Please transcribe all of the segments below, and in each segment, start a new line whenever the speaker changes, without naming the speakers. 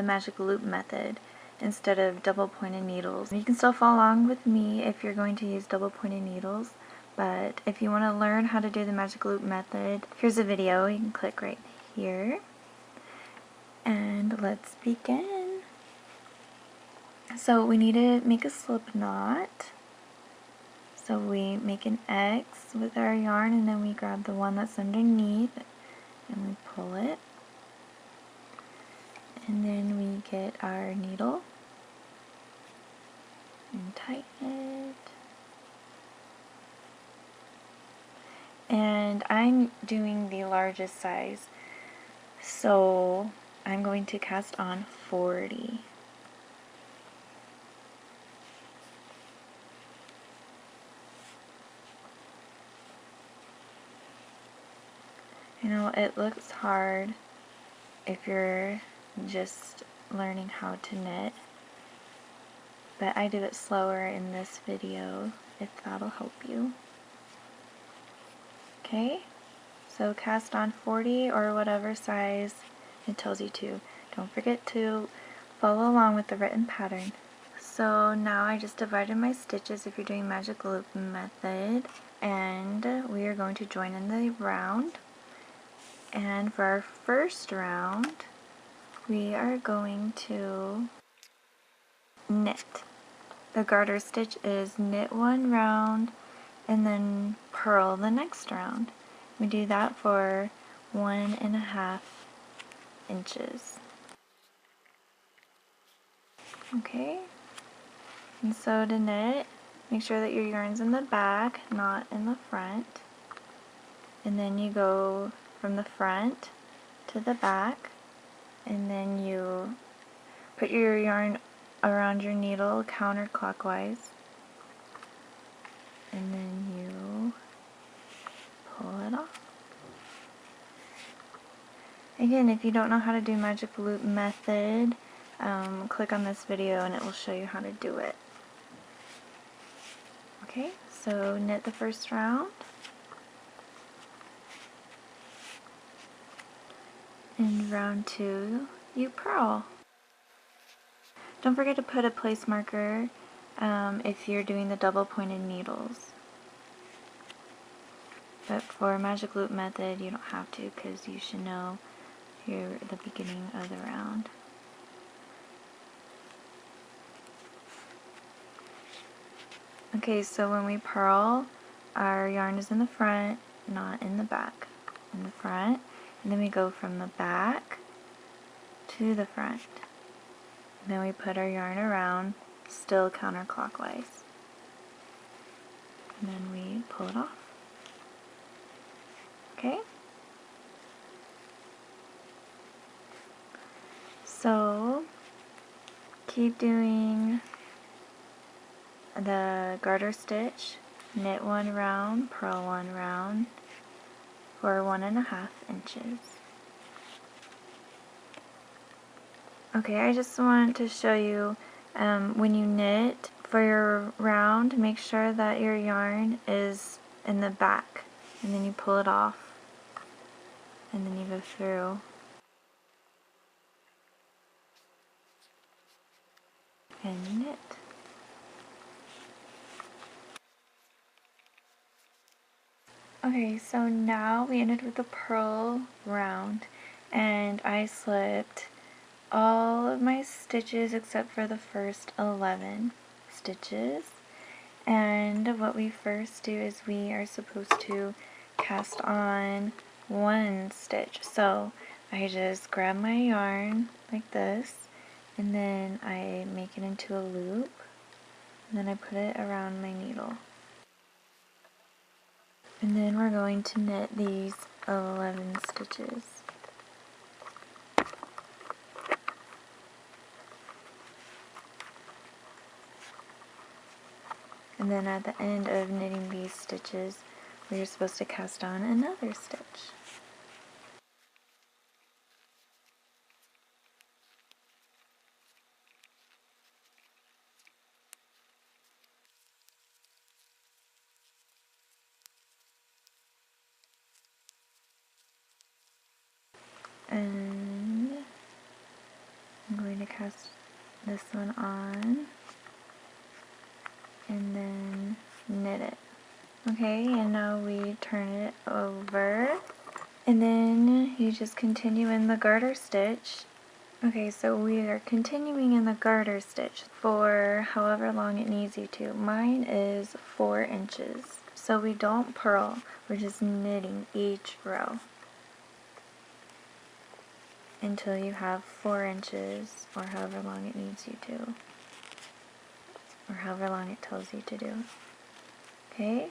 the magic loop method instead of double pointed needles. You can still follow along with me if you're going to use double pointed needles, but if you want to learn how to do the magic loop method, here's a video. You can click right here, and let's begin. So we need to make a slip knot. So we make an X with our yarn, and then we grab the one that's underneath and we pull it, and then we get our needle and tighten it. And I'm doing the largest size, so I'm going to cast on 40. I know it looks hard if you're just learning how to knit, but I do it slower in this video if that'll help you. Okay, so cast on 40 or whatever size it tells you to. Don't forget to follow along with the written pattern. So now I just divided my stitches if you're doing magic loop method, and we are going to join in the round. And for our first round, we are going to knit. The garter stitch is knit one round and then purl the next round. We do that for 1.5 inches. Okay, and so to knit, make sure that your yarn's in the back, not in the front. And then you go from the front to the back, and then you put your yarn around your needle counterclockwise, and then you pull it off. Again, if you don't know how to do magic loop method, click on this video and it will show you how to do it. Okay, so knit the first round. In round 2, you purl. Don't forget to put a place marker if you're doing the double pointed needles. But for magic loop method, you don't have to, because you should know here at the beginning of the round. Okay, so when we purl, our yarn is in the front, not in the back. In the front, and then we go from the back to the front. And then we put our yarn around, still counterclockwise. And then we pull it off. Okay? So, keep doing the garter stitch, knit one round, purl one round for 1.5 inches. Okay, I just want to show you when you knit for your round, make sure that your yarn is in the back, and then you pull it off, and then you go through and knit. Okay, so now we ended with the purl round, and I slipped all of my stitches except for the first 11 stitches. And what we first do is we are supposed to cast on one stitch. So I just grab my yarn like this, and then I make it into a loop, and then I put it around my needle. And then we're going to knit these 11 stitches. And then at the end of knitting these stitches, we're supposed to cast on another stitch. And I'm going to cast this one on and then knit it. Okay, and now we turn it over and then you just continue in the garter stitch. Okay, so we are continuing in the garter stitch for however long it needs you to. Mine is 4 inches. So we don't purl, we're just knitting each row until you have 4 inches or however long it needs you to, or however long it tells you to do. Okay?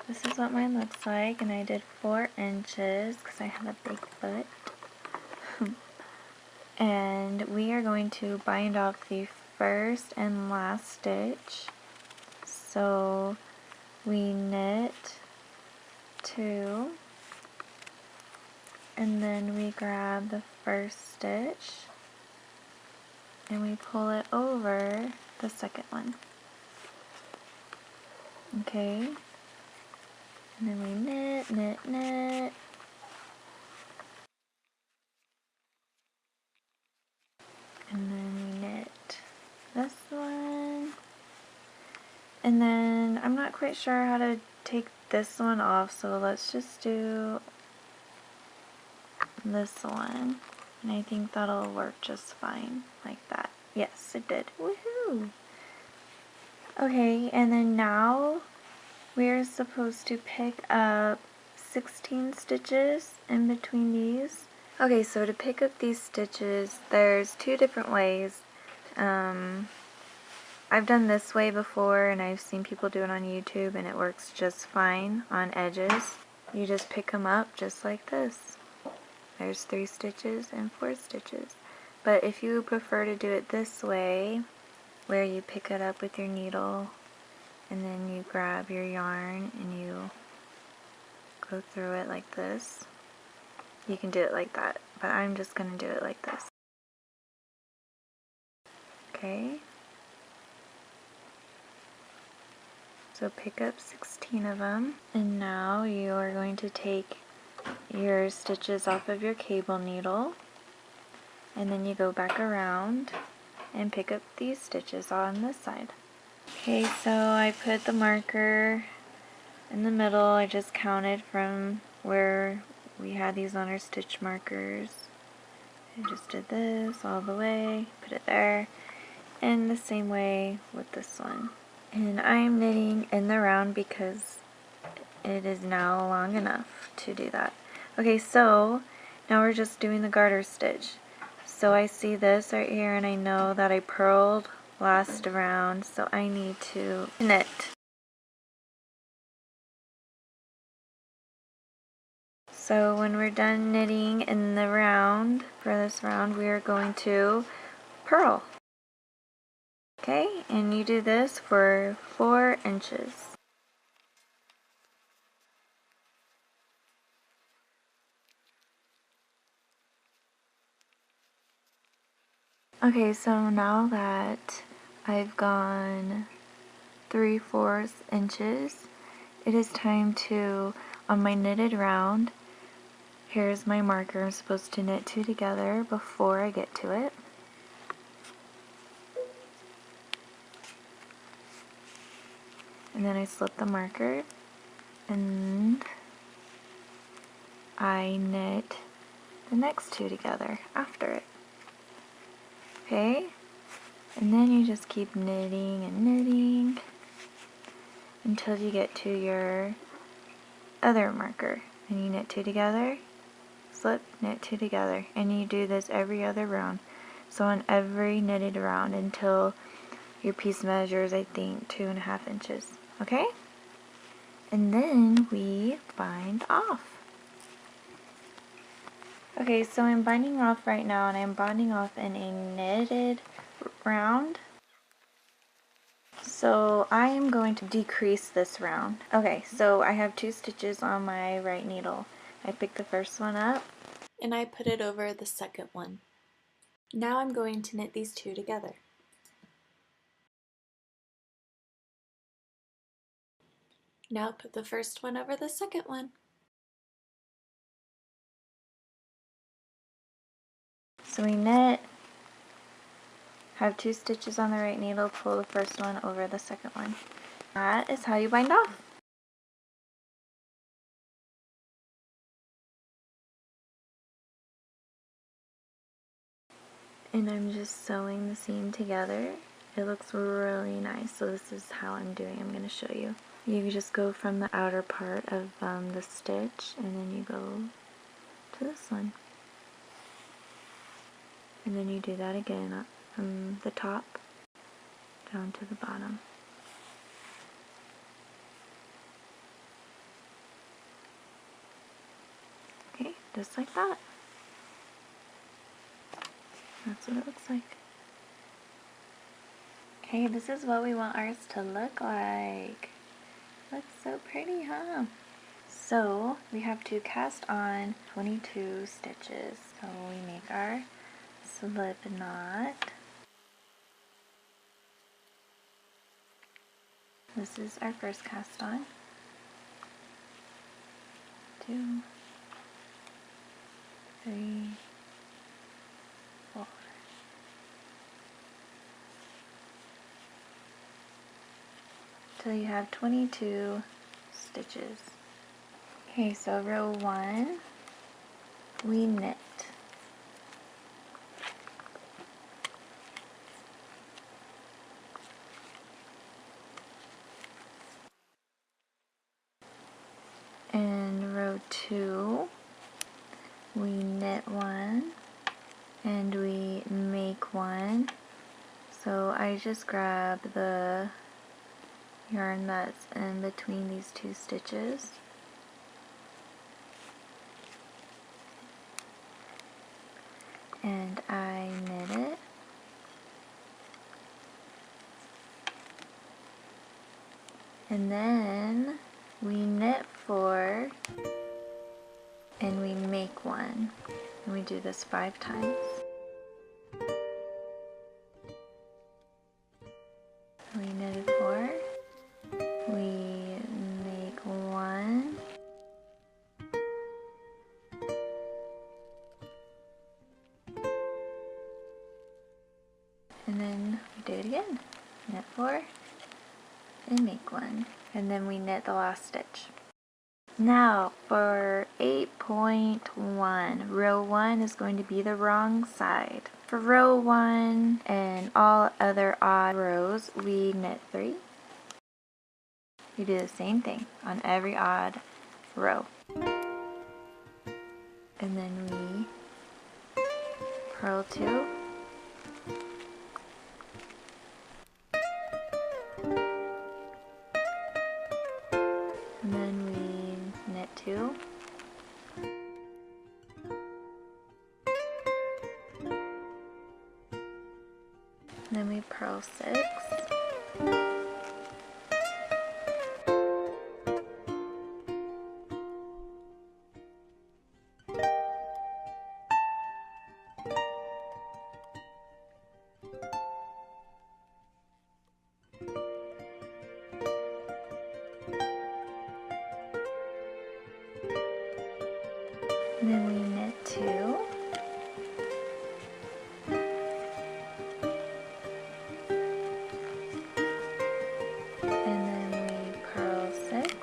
This is what mine looks like, and I did 4 inches because I have a big foot. And we are going to bind off the first and last stitch. So we knit 2, and then we grab the first stitch and we pull it over the second one. Okay? And then we knit, knit, knit. And then we knit this one. And then I'm not quite sure how to take this one off, so let's just do this one. And I think that'll work just fine, like that. Yes, it did. Woohoo! Okay, and then now we're supposed to pick up 16 stitches in between these. Okay, so to pick up these stitches, there's 2 different ways. I've done this way before, and I've seen people do it on YouTube, and it works just fine on edges. You just pick them up just like this. There's 3 stitches and 4 stitches. But if you prefer to do it this way, where you pick it up with your needle, and then you grab your yarn and you go through it like this, you can do it like that, but I'm just going to do it like this. Okay? So pick up 16 of them, and now you are going to take your stitches off of your cable needle, and then you go back around and pick up these stitches on this side. Okay, so I put the marker in the middle. I just counted from where we had these on our stitch markers. I just did this all the way, put it there, and the same way with this one. And I am knitting in the round because it is now long enough to do that. Okay, so now we're just doing the garter stitch. So I see this right here, and I know that I purled last round, so I need to knit. So when we're done knitting in the round, for this round, we are going to purl. Okay, and you do this for 4 inches. Okay, so now that I've gone 3/4 inches, it is time to, on my knitted round, here's my marker. I'm supposed to knit 2 together before I get to it. And then I slip the marker and I knit the next 2 together after it. Okay? And then you just keep knitting and knitting until you get to your other marker. And you knit 2 together, slip, knit 2 together. And you do this every other round. So on every knitted round until your piece measures, I think, 2.5 inches. Okay? And then we bind off. Okay, so I'm binding off right now, and I'm binding off in a knitted round. So I am going to decrease this round. Okay, so I have 2 stitches on my right needle. I picked the first one up, and I put it over the second one. Now I'm going to knit these 2 together. Now put the first one over the second one. So we knit, have 2 stitches on the right needle, pull the first one over the second one. That is how you bind off. And I'm just sewing the seam together. It looks really nice, so this is how I'm doing. I'm going to show you. You just go from the outer part of the stitch, and then you go to this one. And then you do that again from the top down to the bottom. Okay, just like that. That's what it looks like. Okay, this is what we want ours to look like. Looks so pretty, huh? So we have to cast on 22 stitches. So we make our slip knot. This is our first cast on. 2, 3, 4. Till you have 22 stitches. Okay, so row 1, we knit. In row 2, we knit 1 and we make 1. So I just grab the yarn that's in between these 2 stitches. And I knit it. And then we knit 4 and we make 1. And we do this 5 times. We knitted 4. We make 1. And then we do it again. Knit 4 and make 1. And then we knit the last stitch. Now for 8.1, row 1 is going to be the wrong side. For row 1 and all other odd rows, we knit 3. We do the same thing on every odd row. And then we purl 2. And then we knit 2. And then we purl 6. And then we knit 2. And then we purl 6.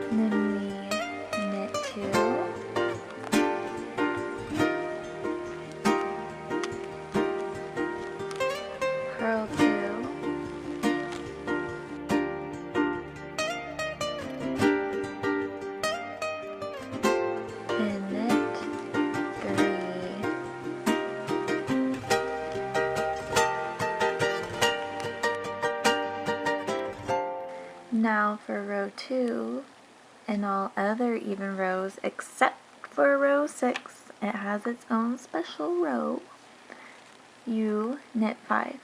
And then we knit 2. Purl 2. And knit 3. Now for row 2 and all other even rows except for row 6, it has its own special row. You knit 5.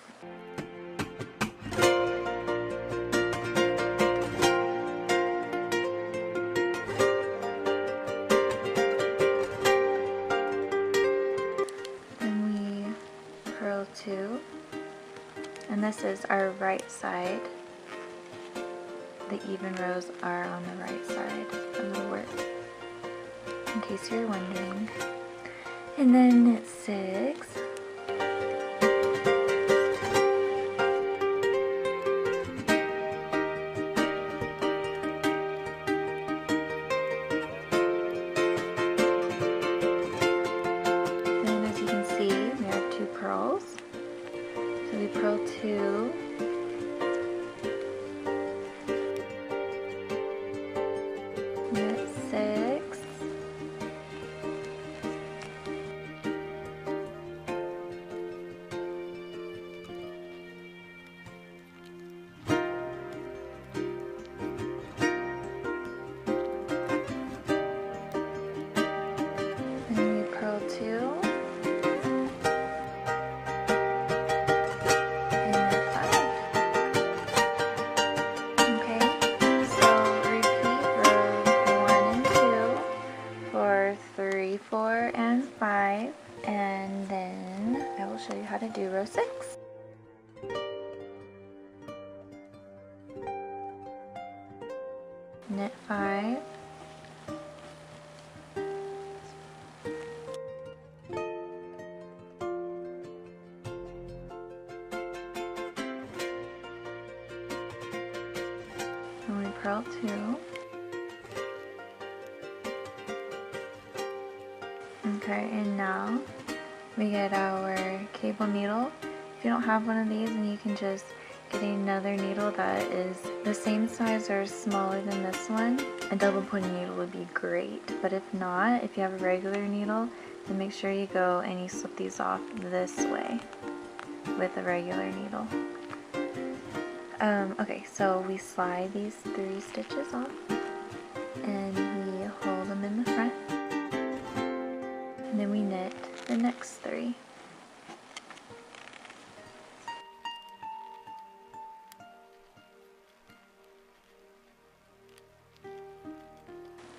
this is our right side. The even rows are on the right side of the work, in case you're wondering. And then knit 6. Then as you can see, we have 2 purls. So we purl 2. Knit 6. Then we purl 2. And knit 5. Okay, so repeat rows 1 and 2 for 3, 4, and 5. And then I will show you how to do row 6. Knit 5. And we purl 2. Okay, and now we get our cable needle. If you don't have one of these, then you can just get another needle that is the same size or smaller than this one. A double pointed needle would be great, but if not, if you have a regular needle, then make sure you go and you slip these off this way with a regular needle. Okay, so we slide these 3 stitches off and we hold them in the front, and then we knit the next 3.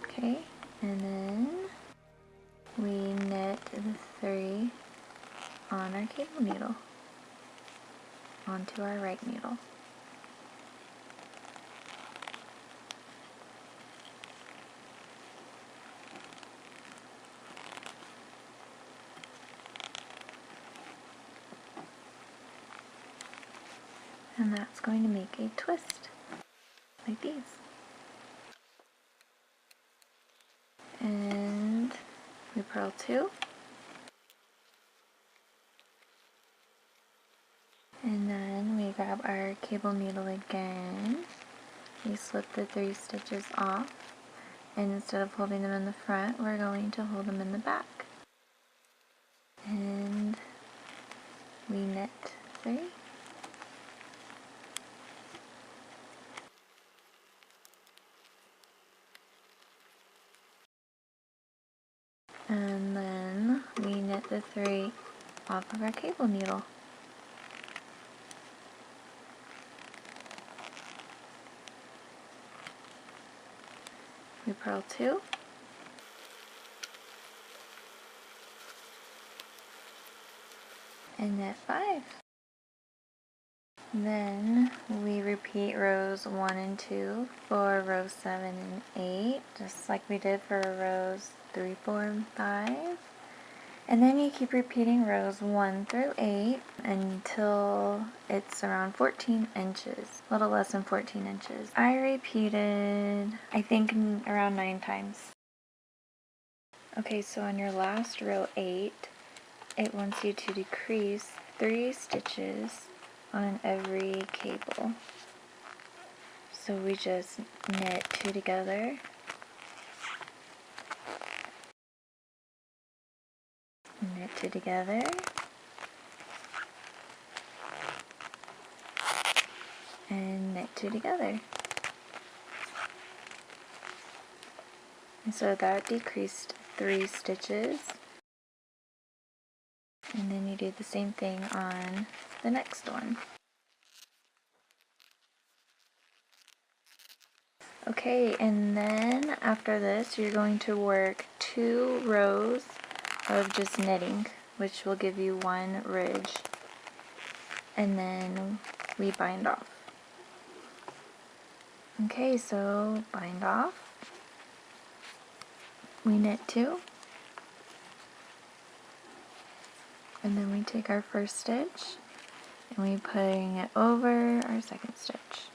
Okay, and then we knit the 3 on our cable needle onto our right needle. And that's going to make a twist, like these. And we purl 2. And then we grab our cable needle again. We slip the 3 stitches off. And instead of holding them in the front, we're going to hold them in the back. And we knit 3. And then we knit the 3 off of our cable needle. We purl 2. And knit 5. Then we repeat rows 1 and 2 for rows 7 and 8, just like we did for rows 3, 4, and 5. And then you keep repeating rows 1 through 8 until it's around 14 inches, a little less than 14 inches. I repeated, I think, around 9 times. Okay, so on your last row 8, it wants you to decrease 3 stitches on every cable. So we just knit 2 together, knit 2 together, and knit 2 together. And so that decreased 3 stitches. And then you do the same thing on the next one. Okay, and then after this you're going to work 2 rows of just knitting, which will give you 1 ridge. And then we bind off. Okay, so bind off. We knit 2. And then we take our first stitch and we bring it over our second stitch.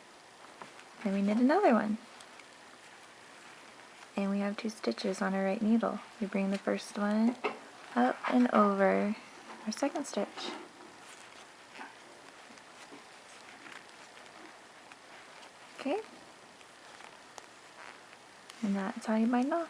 Then we knit another one. And we have 2 stitches on our right needle. We bring the first one up and over our second stitch. Okay? And that's how you bind off.